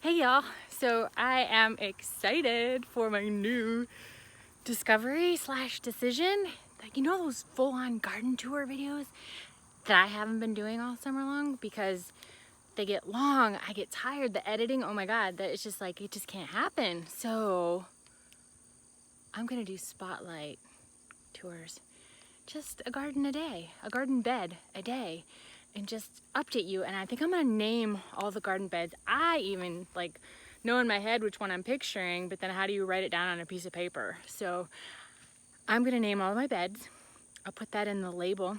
Hey y'all, so I am excited for my new discovery slash decision. Like, you know those full-on garden tour videos that I haven't been doing all summer long because they get long, I get tired, the editing, oh my God, that it's just like, it just can't happen. So I'm gonna do spotlight tours, just a garden a day, a garden bed a day, and just update you. And I think I'm gonna name all the garden beds. I even like know in my head which one I'm picturing, but then how do you write it down on a piece of paper? So I'm gonna name all my beds. I'll put that in the label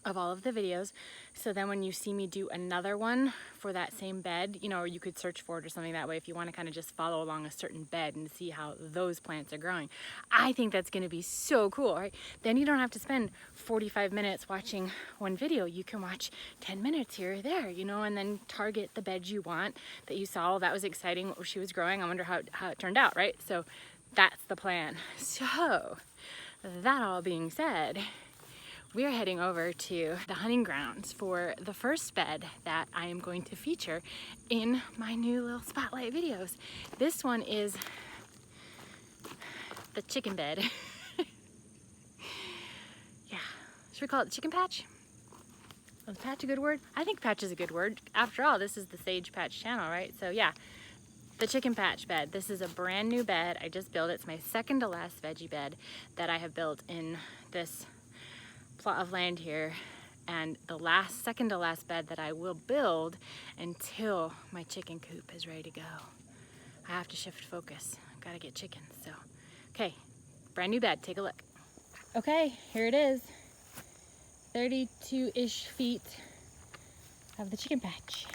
of all of the videos, so then when you see me do another one for that same bed, you know, or you could search for it or something that way if you want to kind of just follow along a certain bed and see how those plants are growing. I think that's going to be so cool, right? Then you don't have to spend 45 minutes watching one video. You can watch 10 minutes here or there, you know, and then target the beds you want that you saw. That was exciting what she was growing. I wonder how it turned out, right? So that's the plan. So that all being said, we are heading over to the hunting grounds for the first bed that I am going to feature in my new little spotlight videos. This one is the chicken bed. Yeah, should we call it the chicken patch? Is patch a good word? I think patch is a good word. After all, this is the Sage Patch channel, right? So yeah, the chicken patch bed. This is a brand new bed. I just built it. It's my second to last veggie bed that I have built in this plot of land here, and the second to last bed that I will build until my chicken coop is ready to go. I have to shift focus. I've got to get chickens. So, okay, brand new bed. Take a look. Okay, here it is. 32-ish feet of the chicken patch.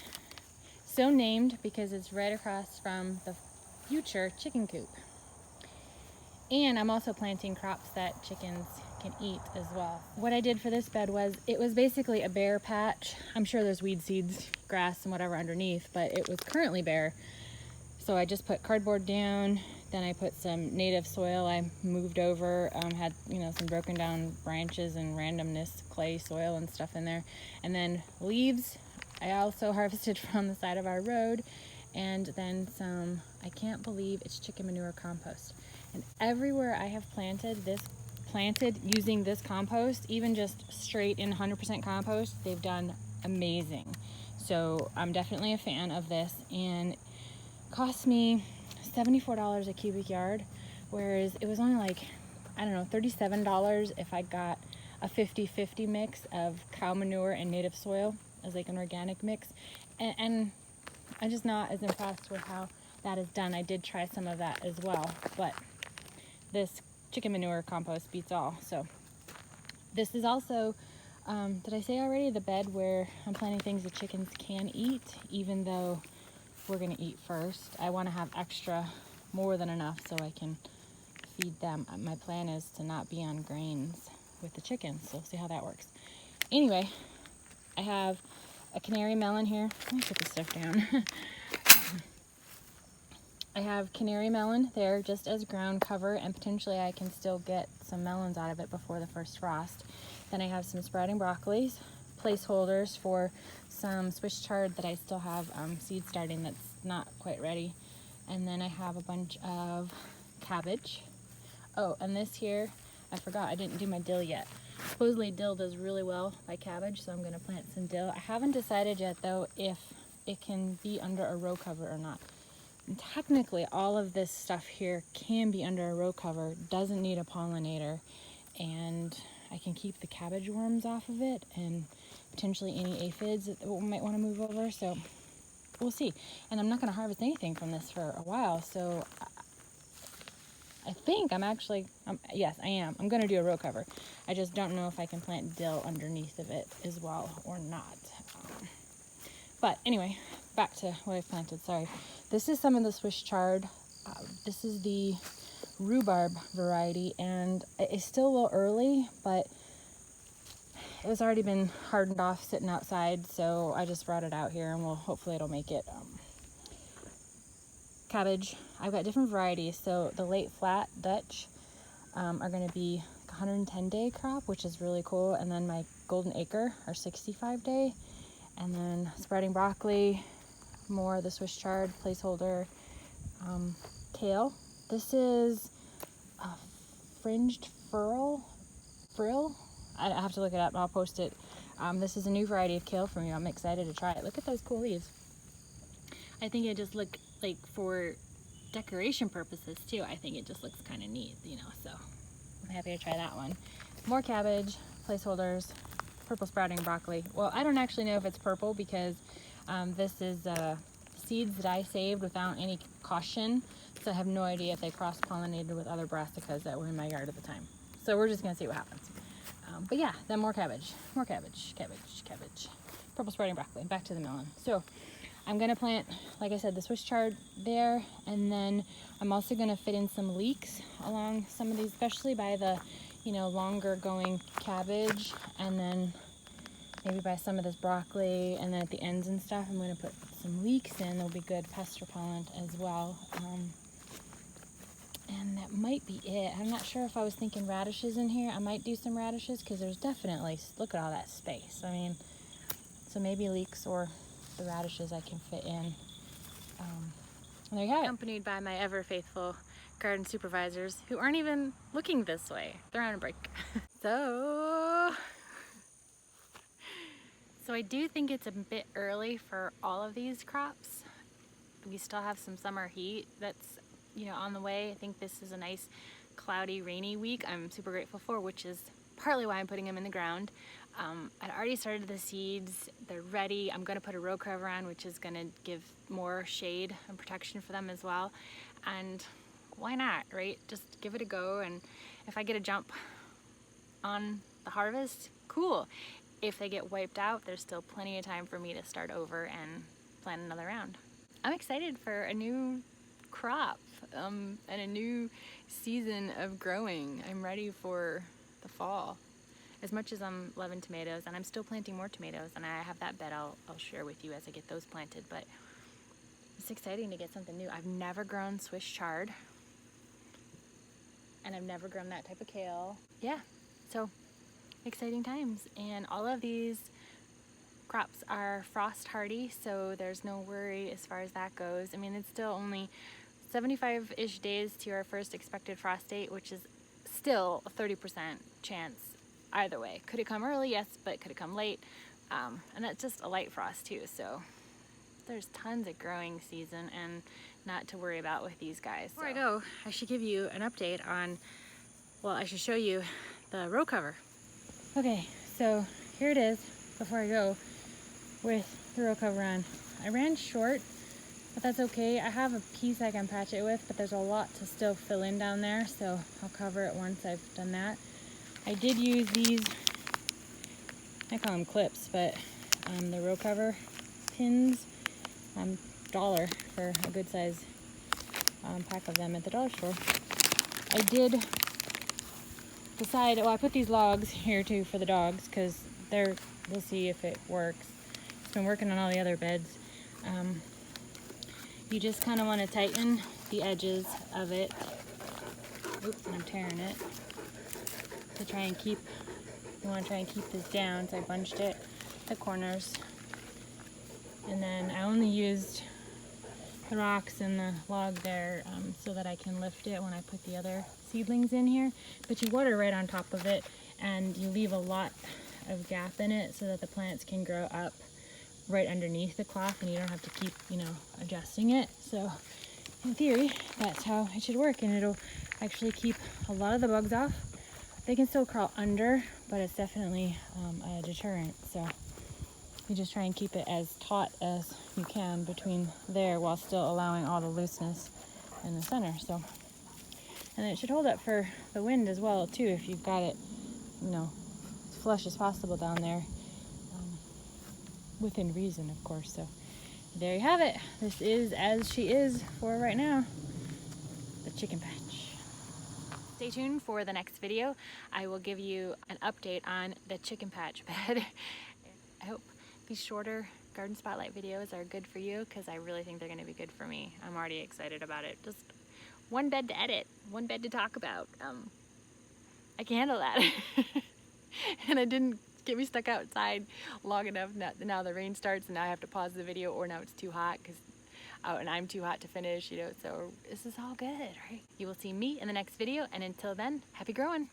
So named because it's right across from the future chicken coop. And I'm also planting crops that chickens can eat as well. What I did for this bed was, it was basically a bare patch. I'm sure there's weed seeds, grass, and whatever underneath, but it was currently bare. So I just put cardboard down, then I put some native soil I moved over, had, you know, some broken down branches and randomness, clay soil and stuff in there. And then leaves, I also harvested from the side of our road, and then some, I can't believe it's chicken manure compost. And everywhere I have planted using this compost, even just straight in 100% compost, they've done amazing. So I'm definitely a fan of this, and it cost me $74 a cubic yard, whereas it was only like, I don't know, $37 if I got a 50-50 mix of cow manure and native soil as like an organic mix. And I'm just not as impressed with how that is done. I did try some of that as well, but this chicken manure compost beats all. So this is also, did I say already, the bed where I'm planting things the chickens can eat, even though we're gonna eat first. I wanna have extra, more than enough, so I can feed them. My plan is to not be on grains with the chickens, so we'll see how that works. Anyway, I have a canary melon here. Let me put this stuff down. I have canary melon there just as ground cover, and potentially I can still get some melons out of it before the first frost. Then I have some sprouting broccolis, placeholders for some Swiss chard that I still have seed starting that's not quite ready. And then I have a bunch of cabbage. Oh, and this here, I forgot, I didn't do my dill yet. Supposedly dill does really well by cabbage, so I'm gonna plant some dill. I haven't decided yet though if it can be under a row cover or not. And technically all of this stuff here can be under a row cover, doesn't need a pollinator, and I can keep the cabbage worms off of it and potentially any aphids that might want to move over, so we'll see. And I'm not going to harvest anything from this for a while, so I think yes, I am. I'm going to do a row cover. I just don't know if I can plant dill underneath of it as well or not. But anyway, back to what I planted, sorry. This is some of the Swiss chard. This is the rhubarb variety, and it's still a little early, but it was already been hardened off sitting outside, so I just brought it out here, and hopefully it'll make it. Cabbage, I've got different varieties. So the late flat Dutch are going to be 110-day crop, which is really cool, and then my golden acre are 65-day, and then sprouting broccoli, more of the Swiss chard placeholder kale. This is a fringed frill. I have to look it up. I'll post it. This is a new variety of kale for me. I'm excited to try it. Look at those cool leaves. I think it just look like for decoration purposes too. I think it just looks kind of neat, you know, so I'm happy to try that one. More cabbage, placeholders, purple sprouting broccoli. Well, I don't actually know if it's purple because this is seeds that I saved without any caution, so I have no idea if they cross-pollinated with other brassicas that were in my yard at the time. So we're just gonna see what happens. But yeah, then more cabbage, cabbage, purple sprouting broccoli. Back to the melon. So I'm gonna plant, like I said, the Swiss chard there, and then I'm also gonna fit in some leeks along some of these, especially by the, you know, longer going cabbage, and then maybe by some of this broccoli, and then at the ends and stuff, I'm gonna put some leeks in. They'll be good pest repellent as well. And that might be it. I'm not sure if I was thinking radishes in here. I might do some radishes because there's definitely, look at all that space. I mean, so maybe leeks or the radishes I can fit in. And there you have it. Accompanied by my ever faithful garden supervisors who aren't even looking this way. They're on a break. So I do think it's a bit early for all of these crops. We still have some summer heat that's, you know, on the way. I think this is a nice cloudy, rainy week I'm super grateful for, which is partly why I'm putting them in the ground. I already started the seeds. They're ready. I'm gonna put a row cover on, which is gonna give more shade and protection for them as well. And why not, right? Just give it a go. And if I get a jump on the harvest, cool. If they get wiped out, there's still plenty of time for me to start over and plant another round. I'm excited for a new crop and a new season of growing. I'm ready for the fall. As much as I'm loving tomatoes, and I'm still planting more tomatoes, and I have that bed I'll share with you as I get those planted, but it's exciting to get something new. I've never grown Swiss chard, and I've never grown that type of kale. Yeah, so exciting times. And all of these crops are frost hardy, so there's no worry as far as that goes. I mean, it's still only 75-ish days to our first expected frost date, which is still a 30% chance either way. Could it come early? Yes, but could it come late? And that's just a light frost too, so there's tons of growing season and not to worry about with these guys. Before I go, I should give you an update on, well, I should show you the row cover. Okay, so here it is before I go with the row cover on. I ran short, but that's okay. I have a piece I can patch it with, but there's a lot to still fill in down there, so I'll cover it once I've done that. I did use these, I call them clips, but the row cover pins, $1 for a good size pack of them at the dollar store. I did decide, well, I put these logs here too for the dogs because we'll see if it works. It's been working on all the other beds. You just kind of want to tighten the edges of it. Oops, I'm tearing it. To try and keep, you want to try and keep this down, so I bunched it, the corners. And then I only used the rocks and the log there so that I can lift it when I put the other seedlings in here. But you water right on top of it, and you leave a lot of gap in it so that the plants can grow up right underneath the cloth, and you don't have to keep, you know, adjusting it. So in theory, that's how it should work, and it'll actually keep a lot of the bugs off. They can still crawl under, but it's definitely a deterrent. So you just try and keep it as taut as you can between there while still allowing all the looseness in the center. So, and it should hold up for the wind as well too, if you've got it, you know, as flush as possible down there, within reason, of course. So there you have it. This is as she is for right now, the chicken patch. Stay tuned for the next video. I will give you an update on the chicken patch bed. I hope these shorter garden spotlight videos are good for you, because I really think they're going to be good for me. I'm already excited about it. Just one bed to edit, one bed to talk about. I can handle that. And I didn't get me stuck outside long enough. Now the rain starts and now I have to pause the video, or now it's too hot because out and I'm too hot to finish, you know, so this is all good, right? You will see me in the next video, and until then, happy growing.